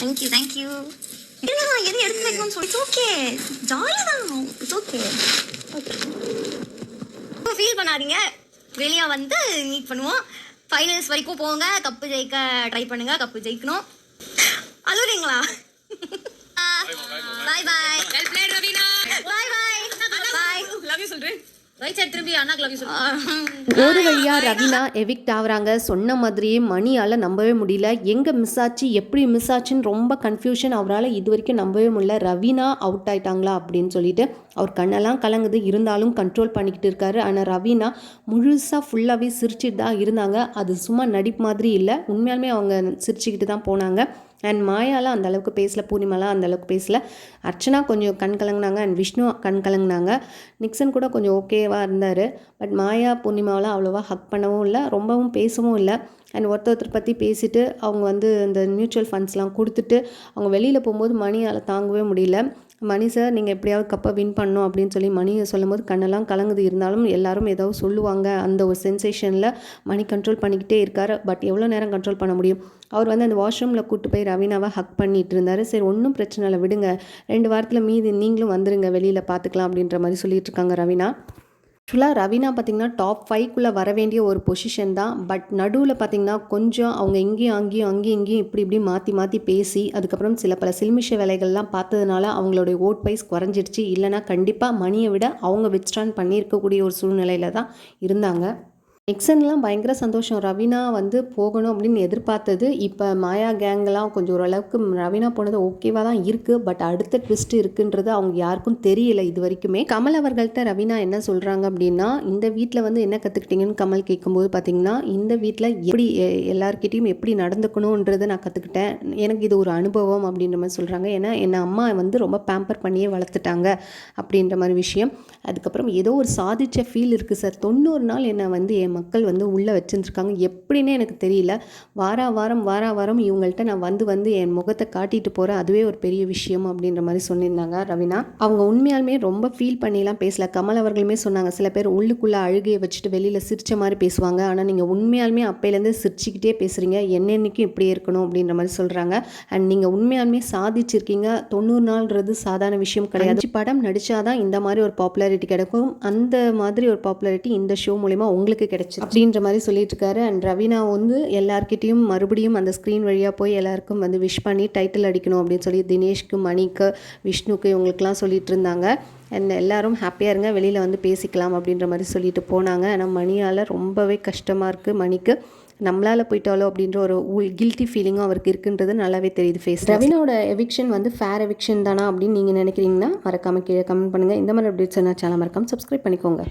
Thank you thank you. இல்லைண்ணா எது எடுத்து வைக்கணும்னு சொல்லி ஓகே ஜாலி தான். இட்ஸ் ஓகே ஓகே ஃபீல் பண்ணாதீங்க. வெளியே வந்து மீட் பண்ணுவோம். ஃபைனல்ஸ் வரைக்கும் போங்க. கப்பு ஜெயிக்க ட்ரை பண்ணுங்க. கப்பு ஜெயிக்கணும். அதுவுங்களா? Bye bye. Well played Raveena. Bye bye. Bye. Love you சொல்றேன். ரைட் சைடு திரும்பி அண்ணாக்கு லவ் யூ சொல்றேன். ஒரு வழியா ரவீனா எவிக்ட் ஆகுறாங்க. சொன்ன மாதிரியே மணியால் நம்பவே முடியல. எங்கே மிஸ் ஆச்சு, எப்படி மிஸ் ஆச்சுன்னு ரொம்ப கன்ஃபியூஷன். அவரால் இது வரைக்கும் நம்பவே முடியல. ரவீனா அவுட் ஆயிட்டாங்களா அப்படின்னு சொல்லிட்டு அவர் கண்ணெல்லாம் கலங்குது. இருந்தாலும் கண்ட்ரோல் பண்ணிக்கிட்டு இருக்காரு. ஆனால் ரவீனா முழுசாக ஃபுல்லாகவே சிரிச்சிட்டு தான் இருந்தாங்க. அது சும்மா நடிப்பு மாதிரி இல்லை, உண்மையாலுமே அவங்க சிரிச்சுக்கிட்டு தான் போனாங்க. அண்ட் மாயாலாம் அந்த அளவுக்கு பேசல, பூர்ணிமாலாம் அந்த அளவுக்கு பேசல. அர்ச்சனா கொஞ்சம் கண் கலங்கினாங்க. அண்ட் விஷ்ணு கண் கலங்கினாங்க. நிக்சன் கூட கொஞ்சம் ஓகேவாக இருந்தார். பட் மாயா பூர்ணிமாவெலாம் அவ்வளோவா ஹக் பண்ணவும் இல்லை, ரொம்பவும் பேசவும் இல்லை. அண்ட் ஒருத்தர் பற்றி பேசிவிட்டு அவங்க வந்து இந்த மியூச்சுவல் ஃபண்ட்ஸ்லாம் கொடுத்துட்டு அவங்க வெளியில் போகும்போது மணியால் தாங்கவே முடியல. மணி சார் நீங்கள் எப்படியாவது கப்பை வின் பண்ணணும் அப்படின்னு சொல்லி மணியை சொல்லும்போது கண்ணெல்லாம் கலங்குது. இருந்தாலும் எல்லாரும் ஏதாவது சொல்லுவாங்க அந்த ஒரு சென்சேஷனில் மணி கண்ட்ரோல் பண்ணிக்கிட்டே இருக்கார். பட் எவ்வளோ நேரம் கண்ட்ரோல் பண்ண முடியும்? அவர் வந்து அந்த வாஷ்ரூமில் கூப்பிட்டு போய் ரவீனாவை ஹக் பண்ணிகிட்டு இருந்தார். சரி ஒன்றும் பிரச்சனை இல்லை, விடுங்க, 2 வாரத்தில் மீதி நீங்களும் வந்துடுங்க, வெளியில் பார்த்துக்கலாம் அப்படின்ற மாதிரி சொல்லிட்டு இருக்காங்க ரவீனா. ஆக்சுவலாக ரவீனா பார்த்திங்கன்னா டாப் 5க்குள்ளே வர வேண்டிய ஒரு பொசிஷன் தான். பட் நடுவில் பார்த்திங்கன்னா கொஞ்சம் அவங்க இங்கேயும் இப்படி மாற்றி பேசி அதுக்கப்புறம் பல சில்மிஷ வேலைகள்லாம் பார்த்ததுனால அவங்களுடைய ஓட் வைஸ் குறைஞ்சிடுச்சு. இல்லைனா கண்டிப்பாக மணியை விட அவங்க வித்ஸ்டாண்ட் பண்ணியிருக்கக்கூடிய ஒரு சூழ்நிலையில் தான் இருந்தாங்க. நிக்சன்லாம் பயங்கர சந்தோஷம். ரவீனா வந்து போகணும் அப்படின்னு எதிர்பார்த்தது. இப்போ மாயா கேங்கெல்லாம் கொஞ்சம் ஓரளவுக்கு ரவீனா போனது ஓகேவாக தான் இருக்குது. பட் அடுத்த ட்விஸ்ட் இருக்குன்றது அவங்க யாருக்கும் தெரியல இது வரைக்குமே. கமல் அவர்கள்ட்ட ரவீனா என்ன சொல்கிறாங்க அப்படின்னா, இந்த வீட்டில் வந்து என்ன கற்றுக்கிட்டீங்கன்னு கமல் கேட்கும்போது பார்த்திங்கன்னா, இந்த வீட்டில் எப்படி எல்லாருக்கிட்டையும் எப்படி நடந்துக்கணுன்றதை நான் கற்றுக்கிட்டேன், எனக்கு இது ஒரு அனுபவம் அப்படின்ற மாதிரி சொல்கிறாங்க. ஏன்னா என்னை அம்மா வந்து ரொம்ப பேம்பர் பண்ணியே வளர்த்துட்டாங்க அப்படின்ற மாதிரி விஷயம். அதுக்கப்புறம் ஏதோ ஒரு சாதிச்ச ஃபீல் இருக்குது சார். 90 நாள் என்னை வந்து என் மக்கள் வந்து உள்ளே வச்சுருந்துருக்காங்க, எப்படின்னே எனக்கு தெரியல. வார வாரம் இவங்கள்ட்ட நான் வந்து என் முகத்தை காட்டிட்டு போகிறேன், அதுவே ஒரு பெரிய விஷயம் அப்படின்ற மாதிரி சொல்லியிருந்தாங்க ரவீனா. அவங்க உண்மையாலுமே ரொம்ப ஃபீல் பண்ணிலாம் பேசல. கமல் அவர்களுமே சொன்னாங்க, சில பேர் உள்ளுக்குள்ளே அழுகையை வச்சுட்டு வெளியில் சிரித்த மாதிரி பேசுவாங்க, ஆனால் நீங்கள் உண்மையாலுமே அப்பையிலேருந்து சிரிச்சுக்கிட்டே பேசுகிறீங்க, என்னென்னைக்கும் இப்படியே இருக்கணும் அப்படின்ற மாதிரி சொல்கிறாங்க. அண்ட் நீங்கள் உண்மையாலுமே சாதிச்சிருக்கீங்க. 90 நாள்ன்றது சாதாரண விஷயம் கிடையாது. படம் நடித்தாதான் இந்த மாதிரி ஒரு பாப்புலாரிட்டி கிடைக்கும். அந்த மாதிரி ஒரு பாப்புலாரிட்டி இந்த ஷோ மூலிமா உங்களுக்கு கிடைச்சிச்சு அப்படின்ற மாதிரி சொல்லிட்டு இருக்காரு. அண்ட் ரவீனா வந்து எல்லார்கிட்டையும் மறுபடியும் அந்த ஸ்க்ரீன் வழியாக போய் எல்லாருக்கும் வந்து விஷ் பண்ணி டைட்டில் அடிக்கணும் அப்படின்னு சொல்லி தினேஷ்க்கு, மணிக்கு, விஷ்ணுக்கு இவங்களுக்குலாம் சொல்லிட்டு இருந்தாங்க. அண்ட் எல்லாரும் ஹாப்பியாக இருங்க, வெளியில் வந்து பேசிக்கலாம் அப்படின்ற மாதிரி சொல்லிட்டு போனாங்க. ஆனால் மணியால் ரொம்பவே கஷ்டமாக இருக்குது. மணிக்கு நம்மளால் போயிட்டாலோ அப்படின்ற ஒரு கில்ட்டி ஃபீலிங்கும் அவருக்கு இருக்குன்றது நல்லாவே தெரியுது ஃபேஸ். ரவீனாவோட எவிக்ஷன் வந்து ஃபேர் எவிக்ஷன் தானா அப்படின்னு நீங்கள் நினைக்கிறீங்கன்னா மறக்காமல் கீழே கமெண்ட் பண்ணுங்கள். இந்த மாதிரி அப்டேட்ஸ் என்ன சேனல் மறக்காமல் சப்ஸ்கிரைப் பண்ணிக்கோங்க.